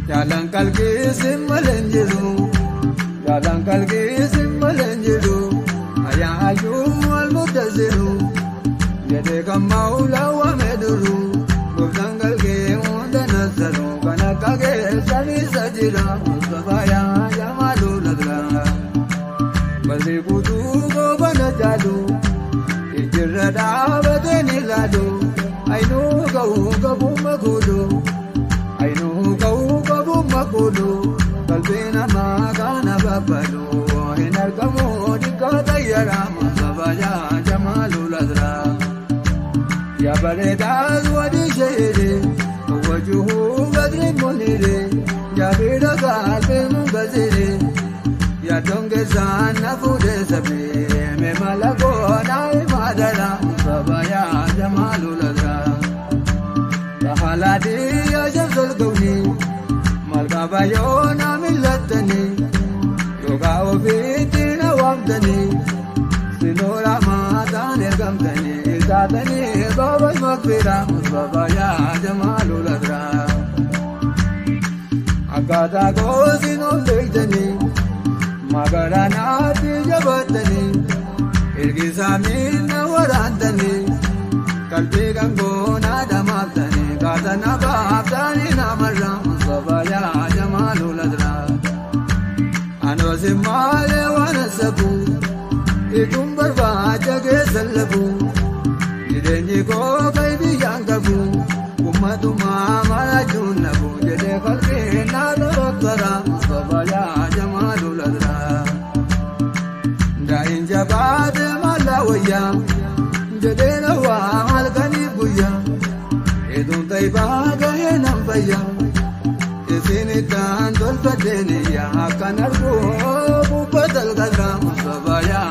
Jalan kalkisi malenjiru, jalan kalkisi malenjiru, ayah ayum al mutaziru, jadi kamaula wa meduru, bukan kalki unda nazaru, kana kage sani sajira, musabaya jamalu ladra, bali kudu go bana jadu, ijrada badeni ladu, ainu kau makudu. Ainu kau makudu, kalbina magana babalu, hinar kamu dikata yara masabaya jamalul adra. Ya baleda wadi shayre, wajuhu badri munire, ya bida kalbe mugazire, ya donge sana fude sabi, me malago nae madara masabaya jamalul adra. Haladi ajazul guni, malka bayona millatani, yoga ofiti na wamdani, sinora mata nergamdani, zadani baba makbira, musbaya jamalul adra. Akada gozino leidani, magarana tijabatani, irgisami na warantani, kalbi gangona damatani. Kadana baabdani namarra musabaya jamalul adra. Ano simale wanasabu, itum barbaja ke sallabu. Jirenji ko kaibi yangabu, ummatu mama junabu. Jede kalke nado rottara musabaya jamalul adra. Dain jabad malawaya, jede lawa malkani buya. Edun taibaga enambaya, esini tan dolfadeni ya kanargo bupatal gadra musabaya